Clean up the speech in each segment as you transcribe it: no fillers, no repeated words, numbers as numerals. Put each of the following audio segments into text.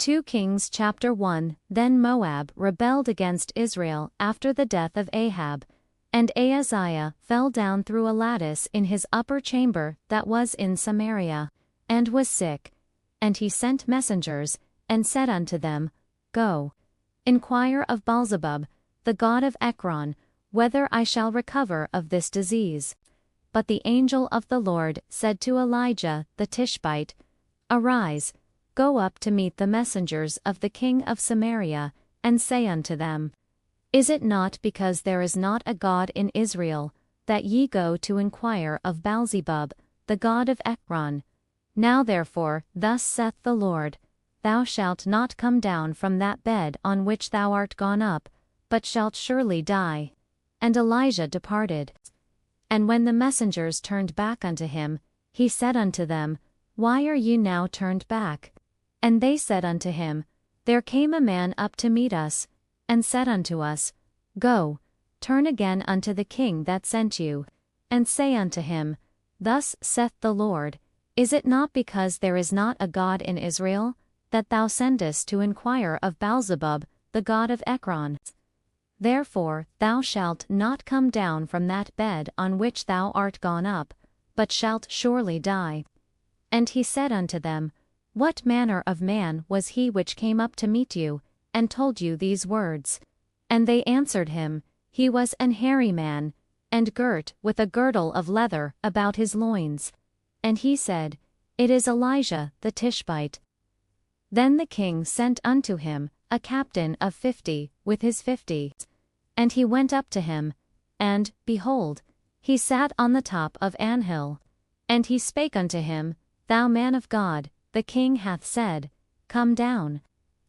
2 Kings chapter 1. Then Moab rebelled against Israel after the death of Ahab, and Ahaziah fell down through a lattice in his upper chamber that was in Samaria, and was sick. And he sent messengers, and said unto them, Go, inquire of Baalzebub, the god of Ekron, whether I shall recover of this disease. But the angel of the Lord said to Elijah the Tishbite, Arise, go up to meet the messengers of the king of Samaria, and say unto them, Is it not because there is not a God in Israel, that ye go to inquire of Baalzebub, the god of Ekron? Now therefore, thus saith the Lord, Thou shalt not come down from that bed on which thou art gone up, but shalt surely die. And Elijah departed. And when the messengers turned back unto him, he said unto them, Why are ye now turned back? And they said unto him, There came a man up to meet us, and said unto us, Go, turn again unto the king that sent you, and say unto him, Thus saith the Lord, Is it not because there is not a God in Israel, that thou sendest to inquire of Baalzebub, the god of Ekron? Therefore thou shalt not come down from that bed on which thou art gone up, but shalt surely die. And he said unto them, What manner of man was he which came up to meet you, and told you these words? And they answered him, He was an hairy man, and girt with a girdle of leather about his loins. And he said, It is Elijah the Tishbite. Then the king sent unto him a captain of 50, with his 50. And he went up to him, and, behold, he sat on the top of an hill. And he spake unto him, Thou man of God, the king hath said, Come down.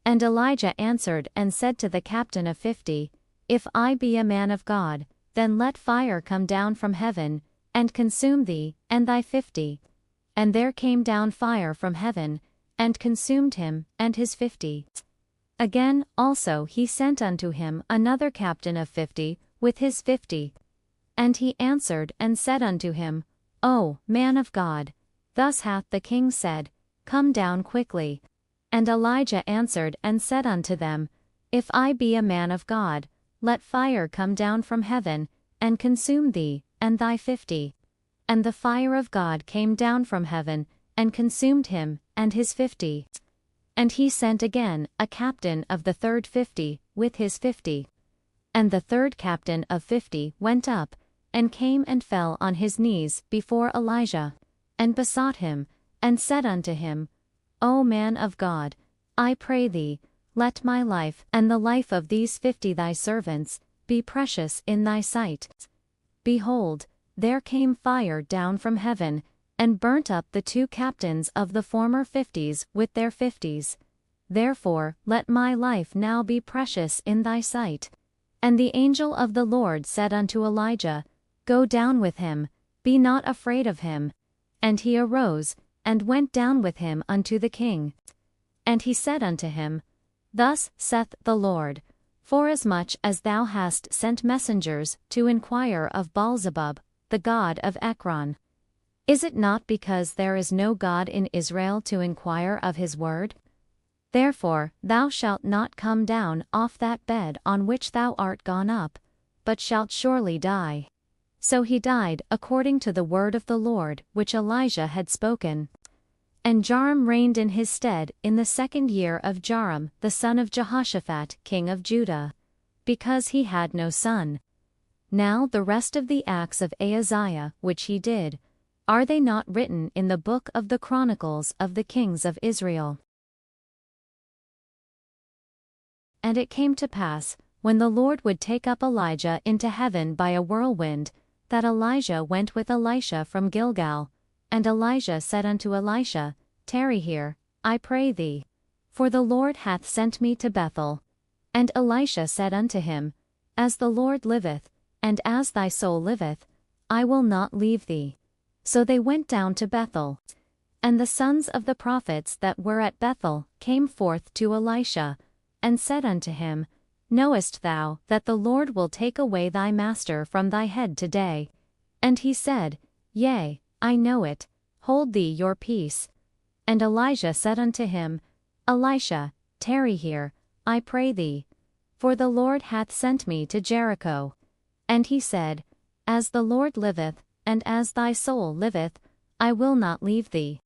And Elijah answered and said to the captain of 50, If I be a man of God, then let fire come down from heaven, and consume thee, and thy 50. And there came down fire from heaven, and consumed him, and his 50. Again also he sent unto him another captain of 50, with his 50. And he answered and said unto him, O man of God, thus hath the king said, Come down quickly. And Elijah answered and said unto them, If I be a man of God, let fire come down from heaven, and consume thee, and thy 50. And the fire of God came down from heaven, and consumed him, and his 50. And he sent again a captain of the third 50, with his 50. And the third captain of 50 went up, and came and fell on his knees before Elijah, and besought him, and said unto him, O man of God, I pray thee, let my life and the life of these 50 thy servants be precious in thy sight. Behold, there came fire down from heaven, and burnt up the 2 captains of the former 50s with their 50s. Therefore let my life now be precious in thy sight. And the angel of the Lord said unto Elijah, Go down with him, be not afraid of him. And he arose, and went down with him unto the king. And he said unto him, Thus saith the Lord, Forasmuch as thou hast sent messengers to inquire of Baalzebub, the god of Ekron, is it not because there is no God in Israel to inquire of his word? Therefore thou shalt not come down off that bed on which thou art gone up, but shalt surely die. So he died according to the word of the Lord which Elijah had spoken. And Joram reigned in his stead in the 2nd year of Joram the son of Jehoshaphat king of Judah, because he had no son. Now the rest of the acts of Ahaziah which he did, are they not written in the book of the Chronicles of the kings of Israel? And it came to pass, when the Lord would take up Elijah into heaven by a whirlwind, that Elijah went with Elisha from Gilgal. And Elijah said unto Elisha, Tarry here, I pray thee, for the Lord hath sent me to Bethel. And Elisha said unto him, As the Lord liveth, and as thy soul liveth, I will not leave thee. So they went down to Bethel. And the sons of the prophets that were at Bethel came forth to Elisha, and said unto him, Knowest thou that the Lord will take away thy master from thy head today? And he said, Yea, I know it. Hold thee your peace. And Elijah said unto him, Elisha, Tarry here, I pray thee. For the Lord hath sent me to Jericho. And he said, As the Lord liveth, and as thy soul liveth, I will not leave thee.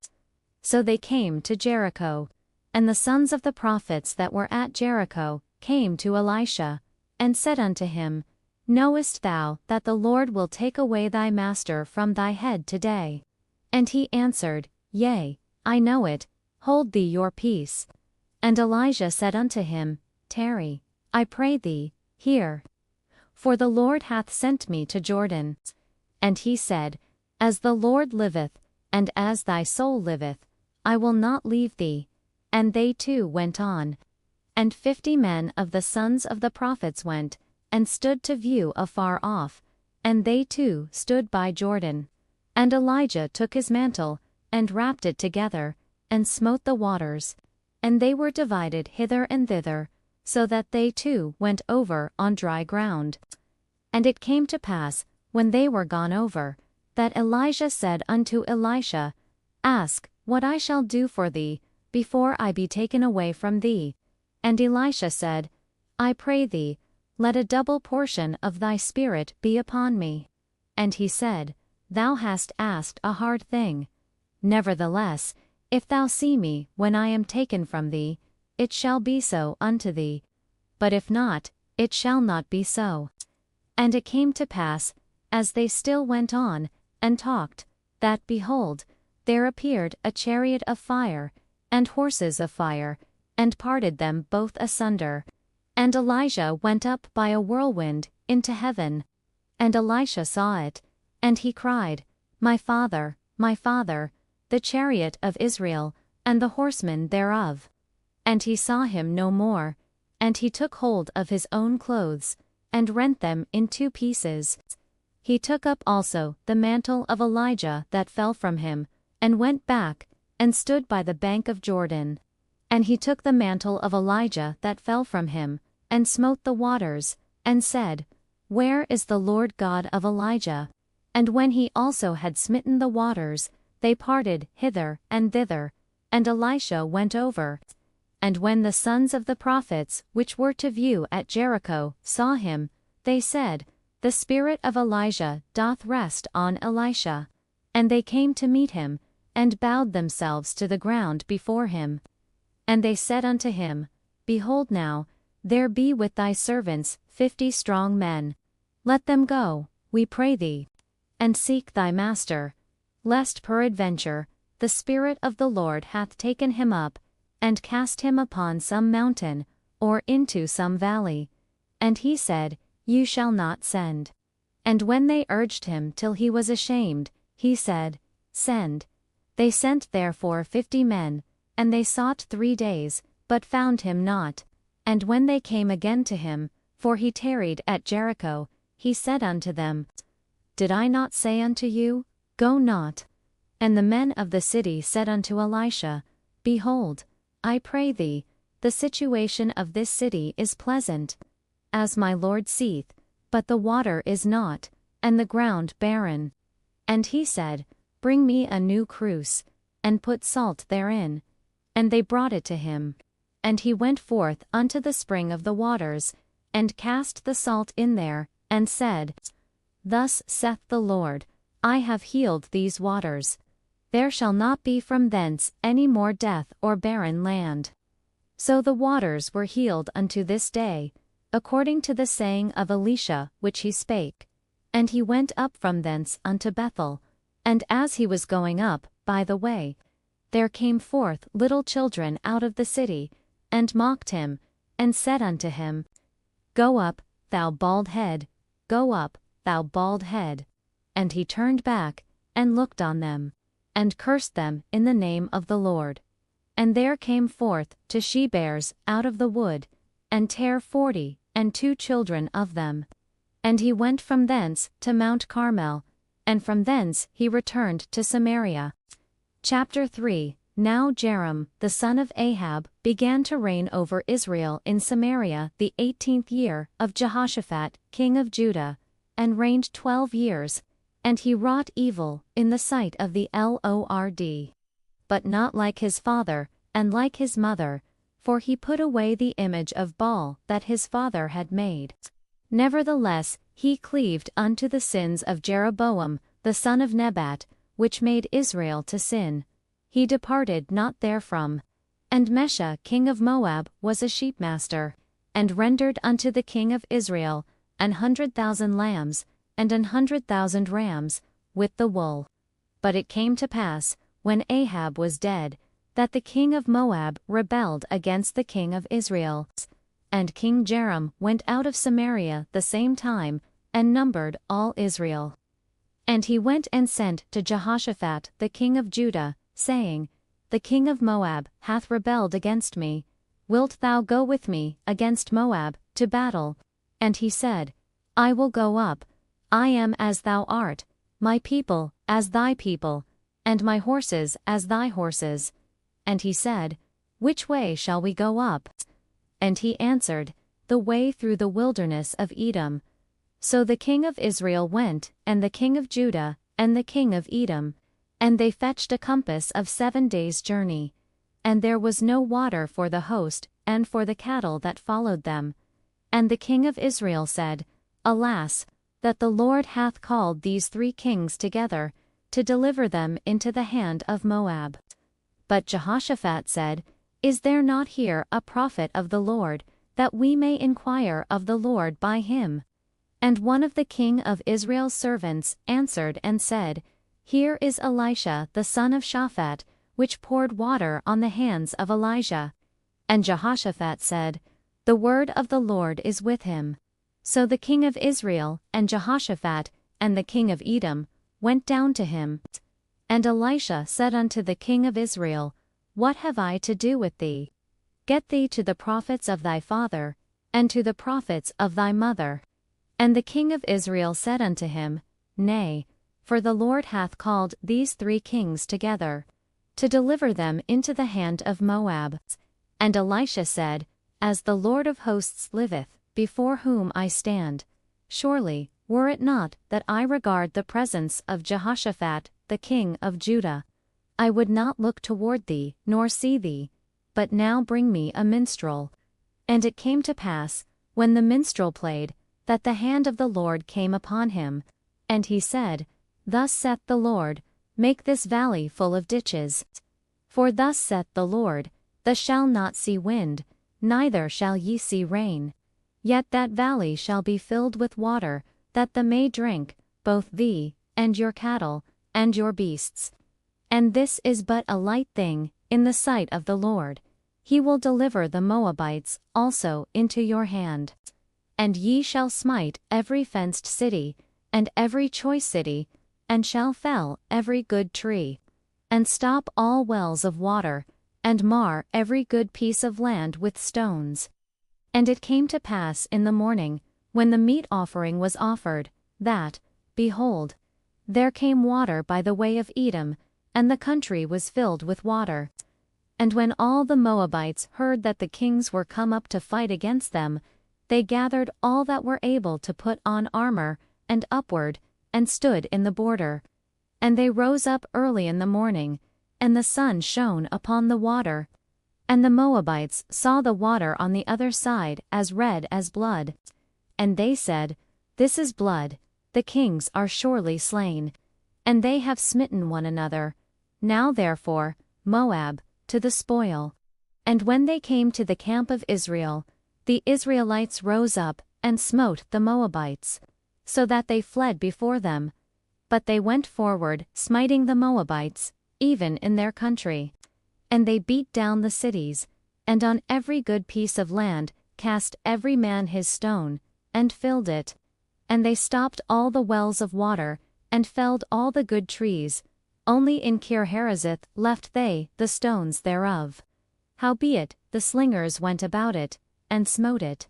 So they came to Jericho. And the sons of the prophets that were at Jericho came to Elisha, and said unto him, Knowest thou that the Lord will take away thy master from thy head today? And he answered, Yea, I know it, hold thee your peace. And Elijah said unto him, Tarry, I pray thee, here. For the Lord hath sent me to Jordan. And he said, As the Lord liveth, and as thy soul liveth, I will not leave thee. And they too went on. And 50 men of the sons of the prophets went, and stood to view afar off, and they too stood by Jordan. And Elijah took his mantle, and wrapped it together, and smote the waters, and they were divided hither and thither, so that they too went over on dry ground. And it came to pass, when they were gone over, that Elijah said unto Elisha, Ask what I shall do for thee, before I be taken away from thee. And Elisha said, I pray thee, let a double portion of thy spirit be upon me. And he said, Thou hast asked a hard thing. Nevertheless, if thou see me when I am taken from thee, it shall be so unto thee. But if not, it shall not be so. And it came to pass, as they still went on, and talked, that, behold, there appeared a chariot of fire, and horses of fire, and parted them both asunder. And Elijah went up by a whirlwind into heaven. And Elisha saw it, and he cried, My father, the chariot of Israel, and the horsemen thereof. And he saw him no more, and he took hold of his own clothes, and rent them in 2 pieces. He took up also the mantle of Elijah that fell from him, and went back, and stood by the bank of Jordan. And he took the mantle of Elijah that fell from him, and smote the waters, and said, Where is the Lord God of Elijah? And when he also had smitten the waters, they parted hither and thither, and Elisha went over. And when the sons of the prophets which were to view at Jericho saw him, they said, The spirit of Elijah doth rest on Elisha. And they came to meet him, and bowed themselves to the ground before him. And they said unto him, Behold now, there be with thy servants 50 strong men. Let them go, we pray thee, and seek thy master, lest peradventure the Spirit of the Lord hath taken him up, and cast him upon some mountain, or into some valley. And he said, You shall not send. And when they urged him till he was ashamed, he said, Send. They sent therefore 50 men, and they sought 3 days, but found him not. And when they came again to him, for he tarried at Jericho, he said unto them, Did I not say unto you, Go not? And the men of the city said unto Elisha, Behold, I pray thee, the situation of this city is pleasant, as my Lord seeth, but the water is not, and the ground barren. And he said, Bring me a new cruse, and put salt therein. And they brought it to him. And he went forth unto the spring of the waters, and cast the salt in there, and said, Thus saith the Lord, I have healed these waters. There shall not be from thence any more death or barren land. So the waters were healed unto this day, according to the saying of Elisha which he spake. And he went up from thence unto Bethel. And as he was going up, by the way, there came forth little children out of the city, and mocked him, and said unto him, Go up, thou bald head, go up, thou bald head. And he turned back, and looked on them, and cursed them in the name of the Lord. And there came forth 2 she-bears out of the wood, and tare 40, and 2 children of them. And he went from thence to Mount Carmel, and from thence he returned to Samaria. Chapter 3. Now Jeram, the son of Ahab, began to reign over Israel in Samaria the 18th year of Jehoshaphat, king of Judah, and reigned 12 years. And he wrought evil in the sight of the Lord, but not like his father, and like his mother, for he put away the image of Baal that his father had made. Nevertheless, he cleaved unto the sins of Jeroboam, the son of Nebat, which made Israel to sin. He departed not therefrom. And Mesha king of Moab was a sheepmaster, and rendered unto the king of Israel 100,000 lambs, and 100,000 rams, with the wool. But it came to pass, when Ahab was dead, that the king of Moab rebelled against the king of Israel. And King Jeram went out of Samaria the same time, and numbered all Israel. And he went and sent to Jehoshaphat the king of Judah, saying, The king of Moab hath rebelled against me. Wilt thou go with me against Moab to battle? And he said, I will go up. I am as thou art, my people as thy people, and my horses as thy horses. And he said, Which way shall we go up? And he answered, The way through the wilderness of Edom. So the king of Israel went, and the king of Judah, and the king of Edom, and they fetched a compass of 7 days' journey. And there was no water for the host, and for the cattle that followed them. And the king of Israel said, Alas, that the Lord hath called these 3 kings together, to deliver them into the hand of Moab. But Jehoshaphat said, Is there not here a prophet of the Lord, that we may inquire of the Lord by him? And one of the king of Israel's servants answered and said, Here is Elisha the son of Shaphat, which poured water on the hands of Elijah. And Jehoshaphat said, The word of the Lord is with him. So the king of Israel, and Jehoshaphat, and the king of Edom, went down to him. And Elisha said unto the king of Israel, What have I to do with thee? Get thee to the prophets of thy father, and to the prophets of thy mother. And the king of Israel said unto him, Nay, for the Lord hath called these 3 kings together, to deliver them into the hand of Moab. And Elisha said, As the Lord of hosts liveth, before whom I stand, surely, were it not that I regard the presence of Jehoshaphat the king of Judah, I would not look toward thee, nor see thee, but now bring me a minstrel. And it came to pass, when the minstrel played, that the hand of the Lord came upon him. And he said, Thus saith the Lord, Make this valley full of ditches. For thus saith the Lord, Thou shalt not see wind, neither shall ye see rain. Yet that valley shall be filled with water, that thou may drink, both thee, and your cattle, and your beasts. And this is but a light thing in the sight of the Lord. He will deliver the Moabites also into your hand. And ye shall smite every fenced city, and every choice city, and shall fell every good tree, and stop all wells of water, and mar every good piece of land with stones. And it came to pass in the morning, when the meat offering was offered, that, behold, there came water by the way of Edom, and the country was filled with water. And when all the Moabites heard that the kings were come up to fight against them, they gathered all that were able to put on armor, and upward, and stood in the border. And they rose up early in the morning, and the sun shone upon the water. And the Moabites saw the water on the other side as red as blood. And they said, This is blood, the kings are surely slain, and they have smitten one another. Now therefore, Moab, to the spoil. And when they came to the camp of Israel, the Israelites rose up, and smote the Moabites, so that they fled before them. But they went forward, smiting the Moabites, even in their country. And they beat down the cities, and on every good piece of land cast every man his stone, and filled it. And they stopped all the wells of water, and felled all the good trees, only in Kir-Hareseth left they the stones thereof. Howbeit the slingers went about it, and smote it.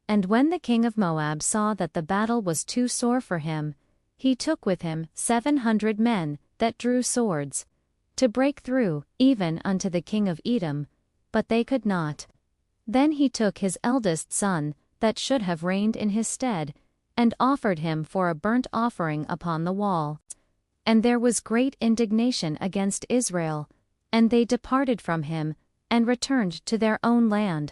And when the king of Moab saw that the battle was too sore for him, he took with him 700 men that drew swords, to break through even unto the king of Edom, but they could not. Then he took his eldest son, that should have reigned in his stead, and offered him for a burnt offering upon the wall. And there was great indignation against Israel, and they departed from him, and returned to their own land.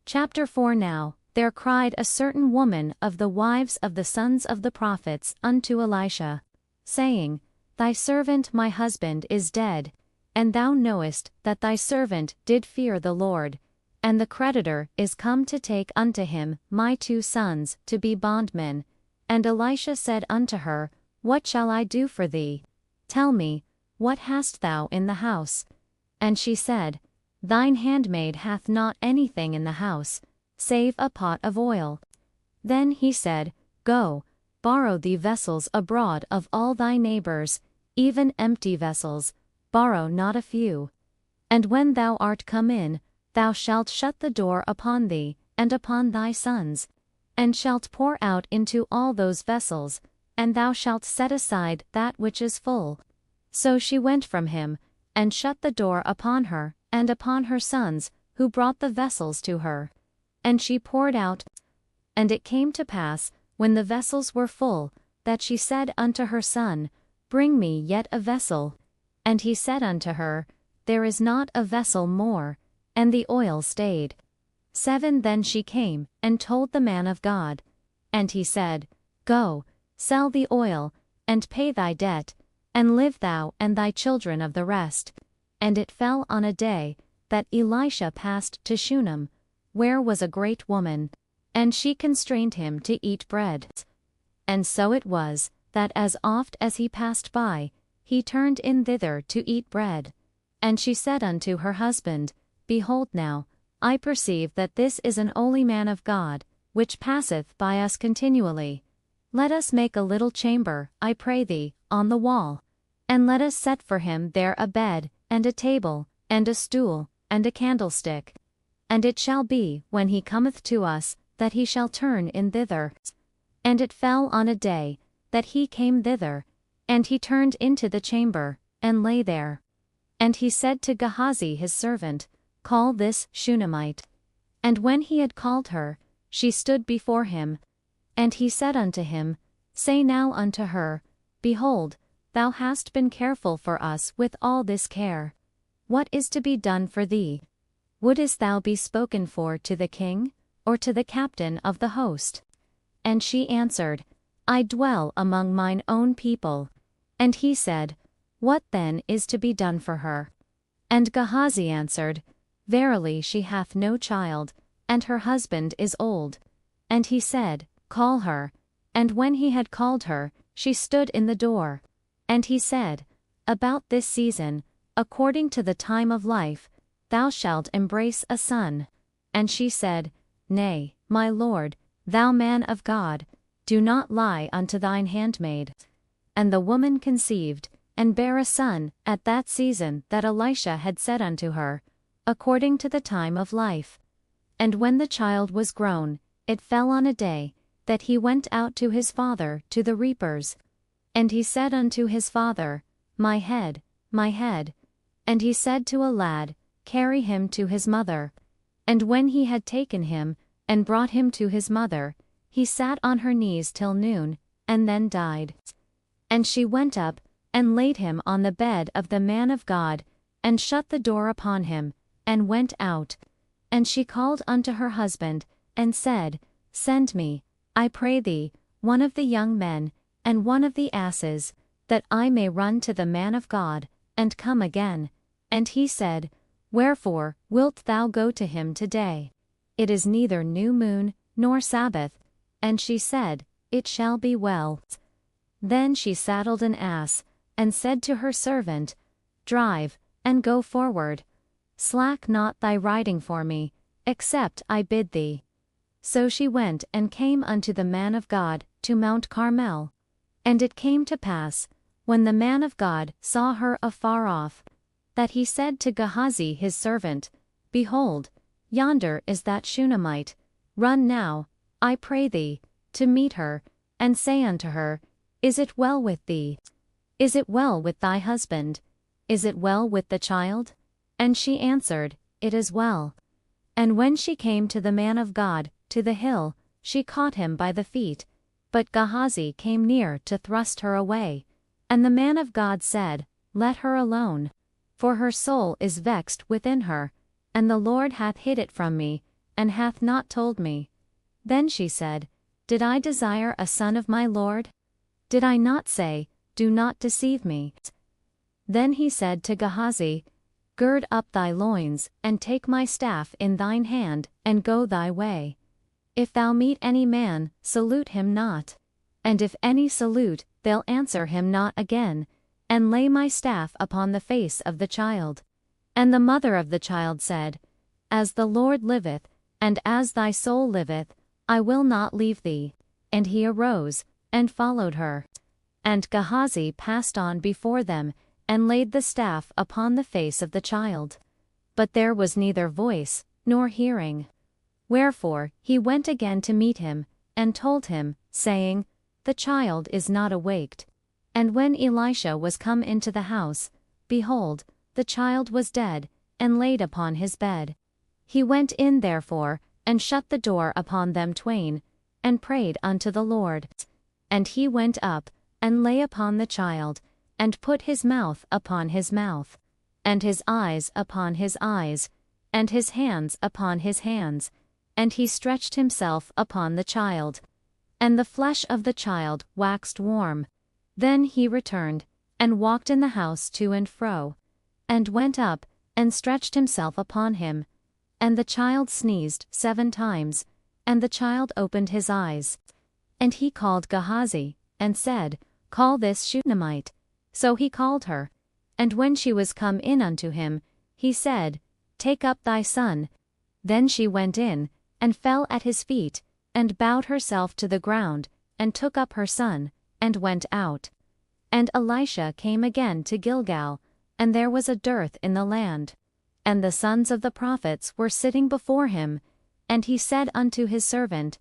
Chapter 4. Now there cried a certain woman of the wives of the sons of the prophets unto Elisha, saying, Thy servant my husband is dead, and thou knowest that thy servant did fear the Lord, and the creditor is come to take unto him my 2 sons to be bondmen. And Elisha said unto her, What shall I do for thee? Tell me, what hast thou in the house? And she said, Thine handmaid hath not anything in the house, save a pot of oil. Then he said, Go, borrow thee vessels abroad of all thy neighbors, even empty vessels, borrow not a few. And when thou art come in, thou shalt shut the door upon thee, and upon thy sons, and shalt pour out into all those vessels, and thou shalt set aside that which is full. So she went from him, and shut the door upon her, and upon her sons, who brought the vessels to her. And she poured out. And it came to pass, when the vessels were full, that she said unto her son, Bring me yet a vessel. And he said unto her, There is not a vessel more. And the oil stayed. 7. Then she came, and told the man of God. And he said, Go, sell the oil, and pay thy debt, and live thou and thy children of the rest. And it fell on a day, that Elisha passed to Shunem, where was a great woman, and she constrained him to eat bread. And so it was, that as oft as he passed by, he turned in thither to eat bread. And she said unto her husband, Behold now, I perceive that this is an holy man of God, which passeth by us continually. Let us make a little chamber, I pray thee, on the wall, and let us set for him there a bed, and a table, and a stool, and a candlestick. And it shall be, when he cometh to us, that he shall turn in thither. And it fell on a day, that he came thither, and he turned into the chamber, and lay there. And he said to Gehazi his servant, Call this Shunammite. And when he had called her, she stood before him. And he said unto him, Say now unto her, Behold, thou hast been careful for us with all this care. What is to be done for thee? Wouldest thou be spoken for to the king, or to the captain of the host? And she answered, I dwell among mine own people. And he said, What then is to be done for her? And Gehazi answered, Verily she hath no child, and her husband is old. And he said, Call her. And when he had called her, she stood in the door. And he said, About this season, according to the time of life, thou shalt embrace a son. And she said, Nay, my lord, thou man of God, do not lie unto thine handmaid. And the woman conceived, and bare a son at that season that Elisha had said unto her, according to the time of life. And when the child was grown, it fell on a day, that he went out to his father to the reapers. And he said unto his father, My head, my head. And he said to a lad, Carry him to his mother. And when he had taken him, and brought him to his mother, he sat on her knees till noon, and then died. And she went up, and laid him on the bed of the man of God, and shut the door upon him, and went out. And she called unto her husband, and said, Send me, I pray thee, one of the young men, and one of the asses, that I may run to the man of God, and come again. And he said, Wherefore wilt thou go to him today? It is neither new moon, nor Sabbath. And she said, It shall be well. Then she saddled an ass, and said to her servant, Drive, and go forward. Slack not thy riding for me, except I bid thee. So she went and came unto the man of God to Mount Carmel. And it came to pass, when the man of God saw her afar off, that he said to Gehazi his servant, Behold, yonder is that Shunammite. Run now, I pray thee, to meet her, and say unto her, Is it well with thee? Is it well with thy husband? Is it well with the child? And she answered, It is well. And when she came to the man of God, to the hill, she caught him by the feet. But Gehazi came near to thrust her away. And the man of God said, Let her alone. For her soul is vexed within her, and the Lord hath hid it from me, and hath not told me. Then she said, Did I desire a son of my Lord? Did I not say, Do not deceive me? Then he said to Gehazi, Gird up thy loins, and take my staff in thine hand, and go thy way. If thou meet any man, salute him not. And if any salute, they'll answer him not again, and lay my staff upon the face of the child. And the mother of the child said, As the Lord liveth, and as thy soul liveth, I will not leave thee. And he arose, and followed her. And Gehazi passed on before them, and laid the staff upon the face of the child. But there was neither voice, nor hearing. Wherefore he went again to meet him, and told him, saying, The child is not awaked. And when Elisha was come into the house, behold, the child was dead, and laid upon his bed. He went in therefore, and shut the door upon them twain, and prayed unto the Lord. And he went up, and lay upon the child, and put his mouth upon his mouth, and his eyes upon his eyes, and his hands upon his hands, and he stretched himself upon the child. And the flesh of the child waxed warm. Then he returned, and walked in the house to and fro, and went up, and stretched himself upon him. And the child sneezed 7 times, and the child opened his eyes. And he called Gehazi, and said, Call this Shunammite. So he called her. And when she was come in unto him, he said, Take up thy son. Then she went in, and fell at his feet, and bowed herself to the ground, and took up her son, and went out. And Elisha came again to Gilgal, and there was a dearth in the land. And the sons of the prophets were sitting before him, and he said unto his servant,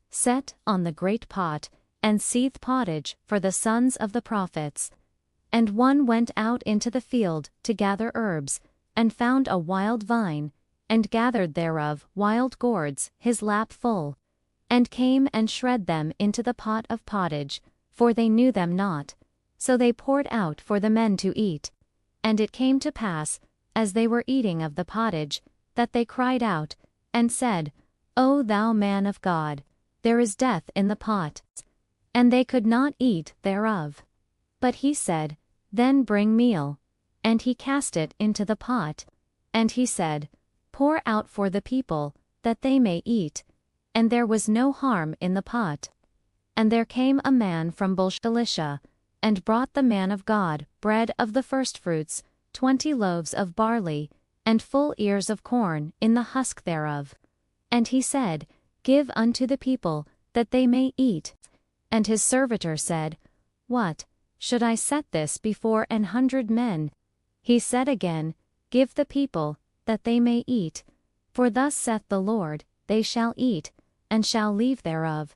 Set on the great pot, and seethe pottage for the sons of the prophets. And one went out into the field to gather herbs, and found a wild vine, and gathered thereof wild gourds his lap full, and came and shred them into the pot of pottage, for they knew them not. So they poured out for the men to eat. And it came to pass, as they were eating of the pottage, that they cried out, and said, O thou man of God, there is death in the pot. And they could not eat thereof. But he said, Then bring meal. And he cast it into the pot. And he said, Pour out for the people, that they may eat. And there was no harm in the pot. And there came a man from Elisha, and brought the man of God bread of the firstfruits, 20 loaves of barley, and full ears of corn in the husk thereof. And he said, Give unto the people, that they may eat. And his servitor said, What, should I set this before 100 men? He said again, Give the people, that they may eat. For thus saith the Lord, They shall eat, and shall leave thereof.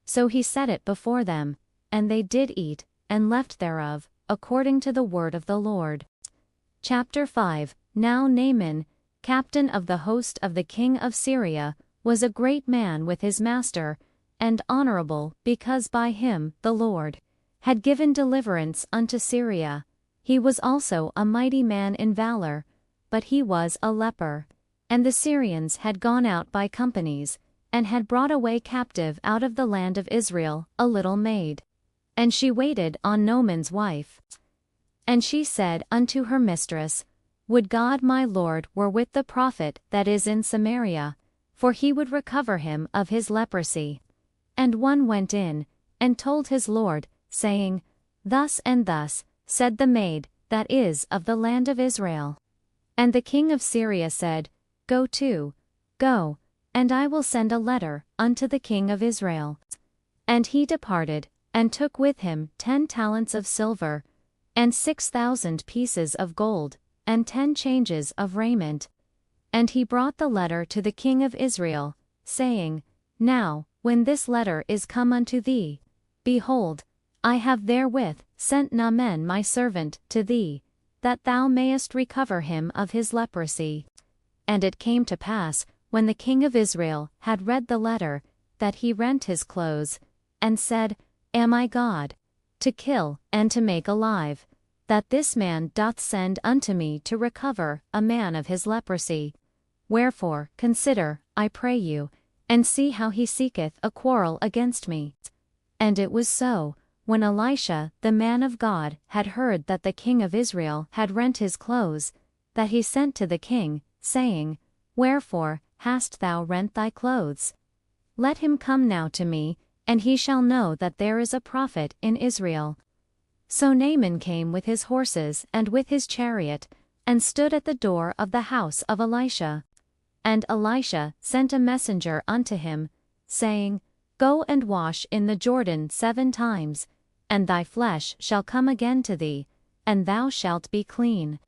So he set it before them, and they did eat, and left thereof, according to the word of the Lord. Chapter 5. Now Naaman, captain of the host of the king of Syria, was a great man with his master, and honorable, because by him the Lord had given deliverance unto Syria. He was also a mighty man in valor, but he was a leper. And the Syrians had gone out by companies, and had brought away captive out of the land of Israel a little maid. And she waited on Naaman's wife. And she said unto her mistress, Would God my Lord were with the prophet that is in Samaria, for he would recover him of his leprosy. And one went in, and told his lord, saying, Thus and thus, said the maid that is of the land of Israel. And the king of Syria said, Go to, go, and I will send a letter unto the king of Israel. And he departed, and took with him 10 talents of silver, and 6,000 pieces of gold, and 10 changes of raiment. And he brought the letter to the king of Israel, saying, Now, when this letter is come unto thee, behold, I have therewith sent Naaman my servant to thee, that thou mayest recover him of his leprosy. And it came to pass, when the king of Israel had read the letter, that he rent his clothes, and said, Am I God, to kill and to make alive, that this man doth send unto me to recover a man of his leprosy? Wherefore, consider, I pray you, and see how he seeketh a quarrel against me. And it was so, when Elisha the man of God had heard that the king of Israel had rent his clothes, that he sent to the king, saying, Wherefore hast thou rent thy clothes? Let him come now to me, and he shall know that there is a prophet in Israel. So Naaman came with his horses and with his chariot, and stood at the door of the house of Elisha. And Elisha sent a messenger unto him, saying, Go and wash in the Jordan 7 times, and thy flesh shall come again to thee, and thou shalt be clean.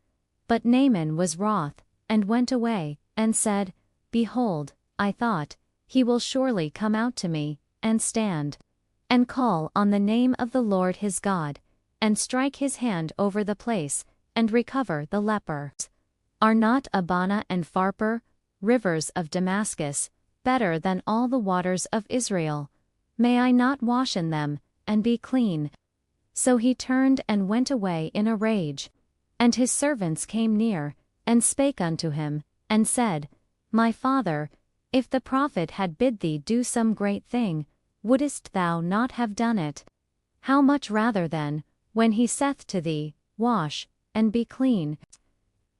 But Naaman was wroth, and went away, and said, Behold, I thought, he will surely come out to me, and stand, and call on the name of the Lord his God, and strike his hand over the place, and recover the leper. Are not Abana and Pharpar, rivers of Damascus, better than all the waters of Israel? May I not wash in them, and be clean? So he turned and went away in a rage. And his servants came near, and spake unto him, and said, My father, if the prophet had bid thee do some great thing, wouldest thou not have done it? How much rather then, when he saith to thee, Wash, and be clean?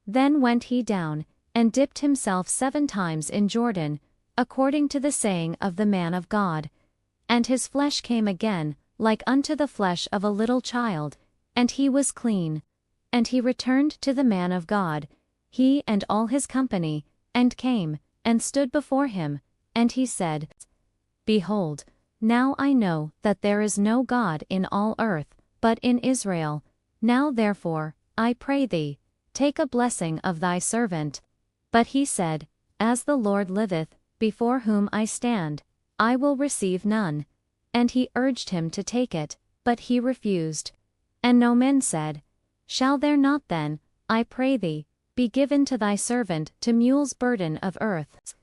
Then went he down, and dipped himself 7 times in Jordan, according to the saying of the man of God. And his flesh came again, like unto the flesh of a little child, and he was clean. And he returned to the man of God, he and all his company, and came, and stood before him, and he said, Behold, now I know that there is no God in all earth, but in Israel. Now therefore, I pray thee, take a blessing of thy servant. But he said, As the Lord liveth, before whom I stand, I will receive none. And he urged him to take it, but he refused. And Naaman said, Shall there not then, I pray thee, be given to thy servant to mule's burden of earth?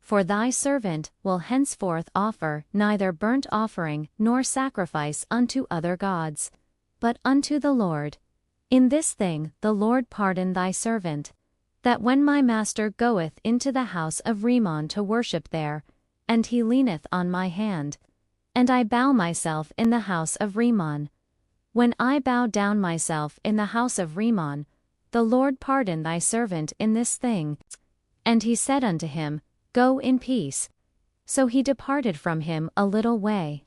For thy servant will henceforth offer neither burnt offering nor sacrifice unto other gods, but unto the Lord. In this thing the Lord pardon thy servant, that when my master goeth into the house of Rimmon to worship there, and he leaneth on my hand, and I bow myself in the house of Rimmon. When I bow down myself in the house of Rimmon, the Lord pardon thy servant in this thing. And he said unto him, Go in peace. So he departed from him a little way.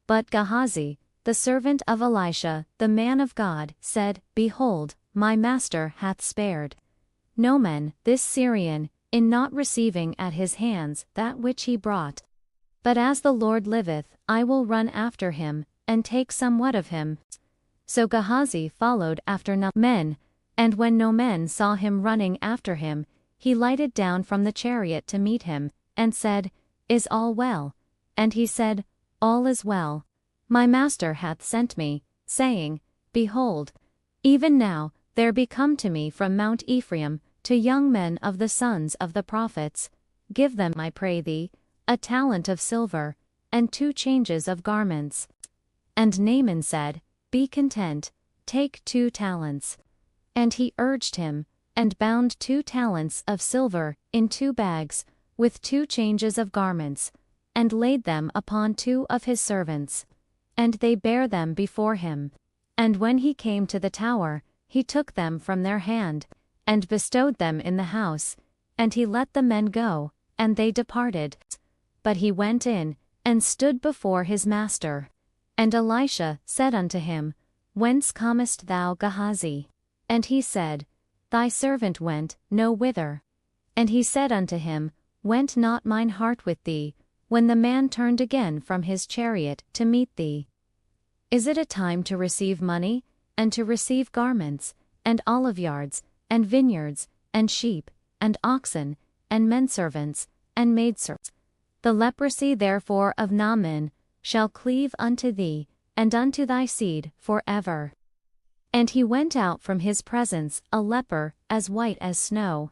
But Gehazi, the servant of Elisha, the man of God, said, Behold, my master hath spared Naaman this Syrian, in not receiving at his hands that which he brought. But as the Lord liveth, I will run after him, and take somewhat of him. So Gehazi followed after Naaman, and when Naaman saw him running after him, he lighted down from the chariot to meet him, and said, Is all well? And he said, All is well. My master hath sent me, saying, Behold, even now there be come to me from Mount Ephraim 2 young men of the sons of the prophets. Give them, I pray thee, a talent of silver, and 2 changes of garments. And Naaman said, Be content, take 2 talents. And he urged him, and bound 2 talents of silver in 2 bags, with 2 changes of garments, and laid them upon 2 of his servants. And they bare them before him. And when he came to the tower, he took them from their hand, and bestowed them in the house, and he let the men go, and they departed. But he went in, and stood before his master. And Elisha said unto him, Whence comest thou, Gehazi? And he said, Thy servant went no whither. And he said unto him, Went not mine heart with thee, when the man turned again from his chariot to meet thee? Is it a time to receive money, and to receive garments, and oliveyards, and vineyards, and sheep, and oxen, and menservants, and maidservants? The leprosy therefore of Naaman shall cleave unto thee, and unto thy seed for ever. And he went out from his presence a leper as white as snow.